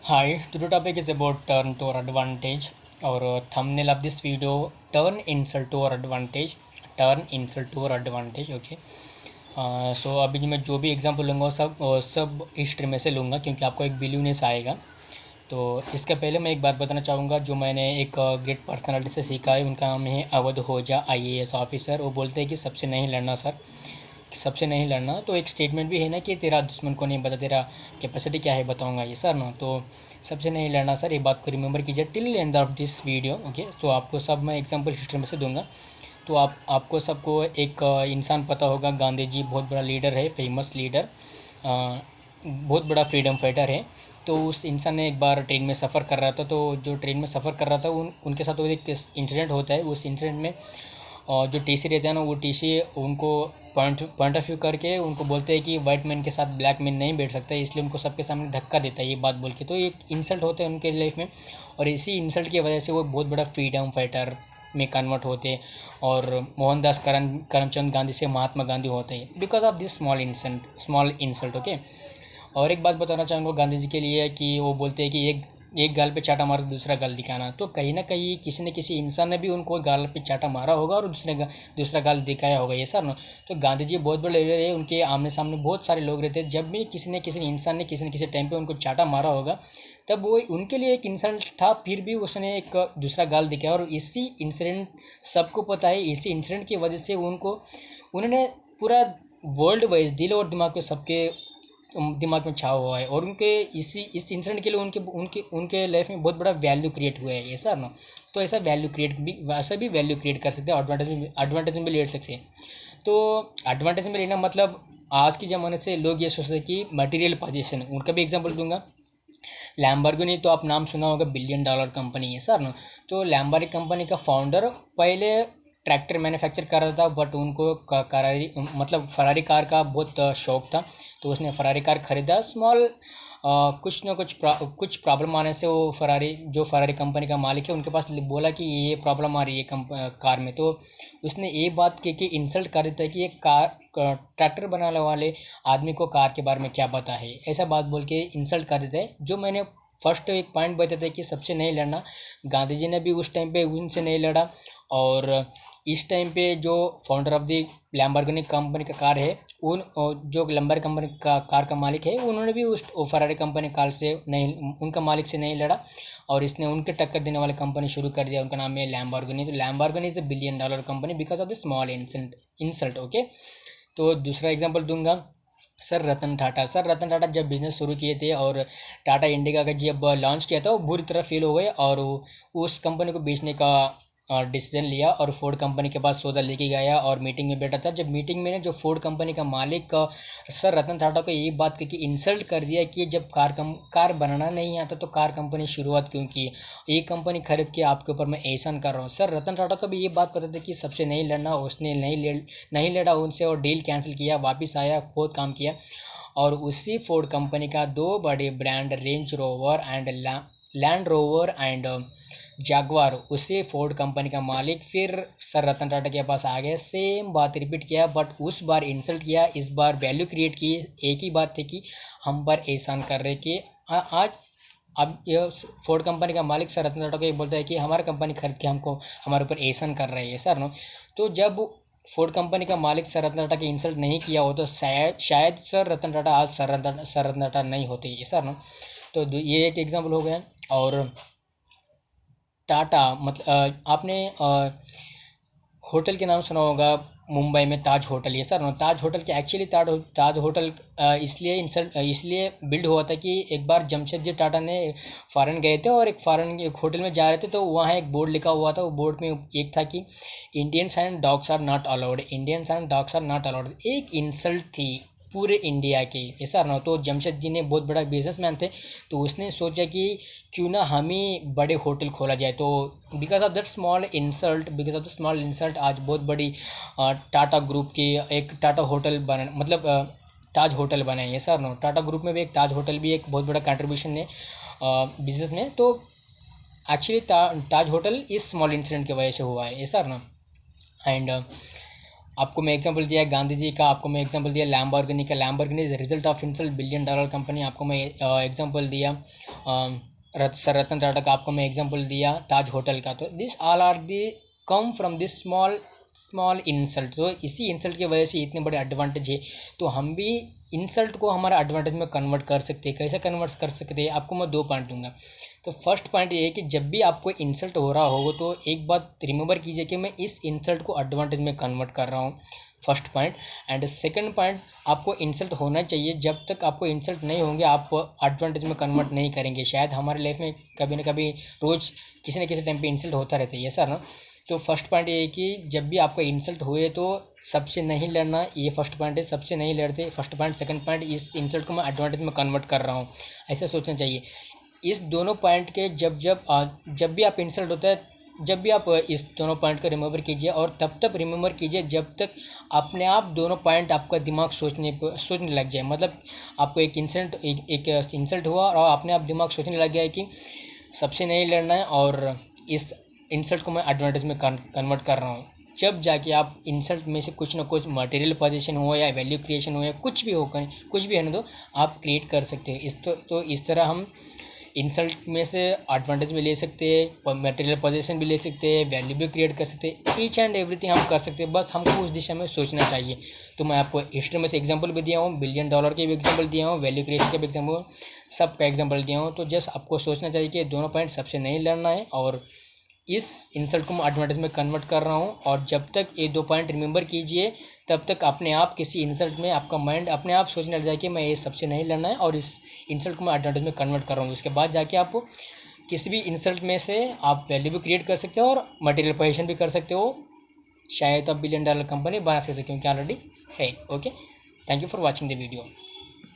Hi, today topic is about turn to our advantage. और thumbnail of this video, turn insult to our advantage. Turn insult to our advantage. Okay. So अभी मैं जो भी example लूँगा वो सब history में से लूँगा, क्योंकि आपको एक बिलीवनेस आएगा। तो इसके पहले मैं एक बात बताना चाहूँगा, जो मैंने एक ग्रेट पर्सनालिटी से सीखा है। उनका नाम है अवध होजा, IAS ऑफिसर। वो बोलते हैं कि सबसे नहीं लड़ना सर, सबसे नहीं लड़ना। तो एक स्टेटमेंट भी है ना कि तेरा दुश्मन को नहीं पता तेरा कैपेसिटी क्या है, बताऊंगा ये सर ना। तो सबसे नहीं लड़ना सर, ये बात को रिमेंबर कीजिए till end of this video. Okay, तो आपको सब मैं एग्जांपल हिस्ट्री में से दूंगा। तो आपको सबको एक इंसान पता होगा, गांधी जी बहुत बड़ा लीडर है, फेमस लीडर, बहुत बड़ा फ्रीडम फाइटर है। तो उस इंसान ने एक बार ट्रेन में सफ़र कर रहा था। तो जो ट्रेन में सफ़र कर रहा था उनके साथ वो एक इंसिडेंट होता है। उस इंसिडेंट में और जो टीसी रहता है ना, वो टीसी उनको पॉइंट ऑफ व्यू करके उनको बोलते हैं कि वाइट मैन के साथ ब्लैक मैन नहीं बैठ सकता, इसलिए उनको सबके सामने धक्का देता है ये बात बोल के। तो एक इंसल्ट होता है उनके लाइफ में, और इसी इंसल्ट की वजह से वो बहुत बड़ा फ्रीडम फाइटर में कन्वर्ट होते हैं, और मोहनदास करमचंद गांधी से महात्मा गांधी होते हैं because of this small insult. Okay. और एक बात बताना चाहूँगा गांधी जी के लिए, कि वो बोलते हैं कि एक एक गाल पे चाटा मार दूसरा गाल दिखाना। तो कहीं ना कहीं किसी न किसी इंसान ने भी उनको गाल पे चाटा मारा होगा और दूसरा गाल दिखाया होगा, ये सर ना। तो गांधी जी बहुत बड़े लीडर है, उनके आमने सामने बहुत सारे लोग रहते हैं। जब भी किसी न किसी इंसान ने किसी न किसी टाइम पे उनको चाटा मारा होगा, तब वो उनके लिए एक इंसल्ट था, फिर भी उसने एक दूसरा गाल दिखाया। और इसी इंसिडेंट सबको पता है, इसी इंसिडेंट की वजह से उन्होंने पूरा वर्ल्ड वाइज दिल और दिमाग पे सबके दिमाग में छावा हुआ है। और उनके इस इंसिडेंट के लिए उनके उनके उनके लाइफ में बहुत बड़ा वैल्यू क्रिएट हुआ है, ऐसा ना। तो ऐसा भी वैल्यू क्रिएट कर सकते हैं, एडवांटेज में ले सकते हैं। तो एडवांटेज में लेना मतलब आज के ज़माने से लोग ये सोचते हैं कि मटेरियल पोजीशन, उनका भी एग्जांपल दूंगा। लैम्बोर्गिनी तो आप नाम सुना होगा, $1 बिलियन कंपनी है सर ना। तो लैम्बोर्गिनी कंपनी का फाउंडर पहले ट्रैक्टर मैन्युफैक्चर कर रहा था, बट उनको करारी मतलब फरारी कार का बहुत शौक था। तो उसने फरारी कार खरीदा। स्मॉल कुछ ना कुछ प्रॉब्लम आने से वो फरारी कंपनी का मालिक है, उनके पास बोला कि ये प्रॉब्लम आ रही है कार में। तो उसने ये बात की कि इंसल्ट कर देता है कि ये कार ट्रैक्टर बनाने वाले आदमी को कार के बारे में क्या पता है, ऐसा बात बोल के इंसल्ट कर देते हैं। जो मैंने फर्स्ट एक पॉइंट बताया था कि सबसे नहीं लड़ना, गांधी जी ने भी उस टाइम पे उनसे नहीं लड़ा। और इस टाइम पे जो founder of the Lamborghini company का कार है, जो लैम्बोर्गिनी कंपनी का कार का मालिक है, उन्होंने भी उस फरारी कंपनी कार से नहीं, उनका मालिक से नहीं लड़ा। और इसने उनके टक्कर देने वाली कंपनी शुरू कर दिया, उनका नाम है लैम्बोर्गिनी। तो Lamborghini is $1 billion company because of the small insult. Okay. तो दूसरा एग्जांपल दूंगा, सर रतन टाटा जब बिज़नेस शुरू किए थे, और टाटा इंडिका का जब लॉन्च किया था, वो बुरी तरह फेल हो गए, और उस कंपनी को बेचने का डिसीजन लिया। और फोर्ड कंपनी के पास सौदा लेके गया और मीटिंग में बैठा था। जब मीटिंग में ने जो फोर्ड कंपनी का मालिक सर रतन टाटा को ये बात की इंसल्ट कर दिया कि जब कार बनाना नहीं आता तो कार कंपनी शुरुआत क्यों की, ये कंपनी खरीद के आपके ऊपर मैं एहसान कर रहा हूँ। सर रतन टाटा को भी ये बात पता था कि सबसे नहीं लड़ना, उसने नहीं लड़ा उनसे, और डील कैंसिल किया, वापस आया, बहुत काम किया। और उसी फोर्ड कंपनी का दो बड़े brand, range rover and land rover and Jaguar, उसी फोर्ड कंपनी का मालिक फिर सर रतन टाटा के पास आ गए। सेम बात रिपीट किया, बट उस बार इंसल्ट किया, इस बार वैल्यू क्रिएट की। एक ही बात थी कि हम पर एहसान कर रहे कि आज अब ये फोर्ड कंपनी का मालिक सर रतन टाटा को ये बोलता है कि हमारा कंपनी खरीद के हमको हमारे ऊपर एहसान कर रहे हैं सर नो। तो जब फोर्ड कंपनी का मालिक सर रतन टाटा की इंसल्ट नहीं किया हो, तो शायद सर रतन टाटा आज सर रतन टाटा नहीं होते ये सर नो। तो ये एक एग्जाम्पल हो गया। और टाटा मतलब आपने होटल के नाम सुना होगा, मुंबई में ताज होटल, ये सर ताज होटल के एक्चुअली ताज होटल इसलिए बिल्ड हुआ था कि एक बार जमशेदजी टाटा ने फ़ॉरेन गए थे, और एक होटल में जा रहे थे। तो वहाँ एक बोर्ड लिखा हुआ था, वो बोर्ड में एक था कि Indians and dogs are not allowed, Indians and dogs are not allowed. एक इंसल्ट थी पूरे इंडिया के, ऐसा ना। तो जमशेद जी ने बहुत बड़ा बिजनेसमैन थे, तो उसने सोचा कि क्यों ना हम ही बड़े होटल खोला जाए। तो because of the small insult आज बहुत बड़ी टाटा ग्रुप की एक टाटा होटल बना, मतलब ताज होटल बना है, सर नो। टाटा ग्रुप में भी एक ताज होटल भी एक बहुत बड़ा कंट्रीब्यूशन है बिजनेस में। तो एक्चुअली ताज होटल इस स्मॉल इंसिडेंट की वजह से हुआ है, सर ना। एंड आपको मैं एग्जांपल दिया है गांधी जी का, आपको मैं एग्जांपल दिया लैम्बोर्गिनी का, Lamborghini is result of insult billion dollar company. आपको मैं एग्जांपल दिया सर रतन टाटा का, आपको मैं एग्जांपल दिया ताज होटल का। तो this all are the come from this small insult. तो इसी इंसल्ट की वजह से इतने बड़े एडवांटेज है। तो हम भी इंसल्ट को हमारा एडवांटेज में कन्वर्ट कर सकते हैं। कैसे कन्वर्ट कर सकते हैं, आपको मैं 2 पॉइंट दूंगा। तो फर्स्ट पॉइंट ये है कि जब भी आपको इंसल्ट हो रहा हो तो एक बात रिमेंबर कीजिए कि मैं इस इंसल्ट को एडवांटेज में कन्वर्ट कर रहा हूँ, first point. And second point, आपको इंसल्ट होना चाहिए। जब तक आपको इंसल्ट नहीं होंगे आप एडवांटेज में कन्वर्ट नहीं करेंगे। शायद हमारे लाइफ में कभी ना कभी रोज़ किसी न किसी टाइम पे इंसल्ट होता रहता है, ये सर ना। तो फर्स्ट पॉइंट ये है कि जब भी आपको इंसल्ट हुए तो सबसे नहीं लड़ना, ये फर्स्ट पॉइंट है, सबसे नहीं लड़ते, फर्स्ट पॉइंट। सेकंड पॉइंट, इस इंसल्ट को मैं एडवांटेज में कन्वर्ट कर रहा हूँ, ऐसा सोचना चाहिए। इस दोनों पॉइंट के जब भी आप इंसल्ट होता है, जब भी आप इस दोनों पॉइंट को रिमेंबर कीजिए, और तब तक रिमेंबर कीजिए जब तक अपने आप दोनों पॉइंट आपका दिमाग सोचने लग जाए। मतलब आपको एक इंसल्ट हुआ और अपने आप दिमाग सोचने लग गया है कि सबसे नहीं लड़ना है और इस इंसल्ट को मैं एडवांटेज में कन्वर्ट कर रहा हूँ। जब जाके आप इंसल्ट में से कुछ ना कुछ मटेरियल पोजीशन हो या वैल्यू क्रिएशन हो या कुछ भी हो, कुछ भी है ना, तो आप क्रिएट कर सकते हैं। तो इस तरह हम इंसल्ट में से एडवांटेज भी ले सकते हैं, मटेरियल पोजीशन भी ले सकते हैं, वैल्यू भी क्रिएट कर सकते हैं। ईच एंड एवरीथिंग हम कर सकते हैं, बस हमको उस दिशा में सोचना चाहिए। तो मैं आपको हिस्ट्री में से एग्जांपल भी दिया हूँ, बिलियन डॉलर के भी एग्जांपल दिया हूँ, वैल्यू क्रिएशन के भी एग्जांपल, सब का एग्जांपल दिया हूँ। तो जस्ट आपको सोचना चाहिए कि दोनों पॉइंट सबसे नहीं लड़ना है, और इस इंसल्ट को मैं एडवांटेज में कन्वर्ट कर रहा हूँ। और जब तक ये 2 पॉइंट रिमेंबर कीजिए, तब तक अपने आप किसी इंसल्ट में आपका माइंड अपने आप सोचने लग जाए कि मैं ये सबसे नहीं लड़ना है और इस इंसल्ट को मैं एडवांटेज में कन्वर्ट कर रहा हूँ। उसके बाद जाके आप किसी भी इंसल्ट में से आप वैल्यू भी क्रिएट कर सकते हो और मटेरियल पोजीशन भी कर सकते हो। शायद आप बिलियन डॉलर कंपनी बना सकते हो, क्योंकि ऑलरेडी है। Okay, thank you for watching the video.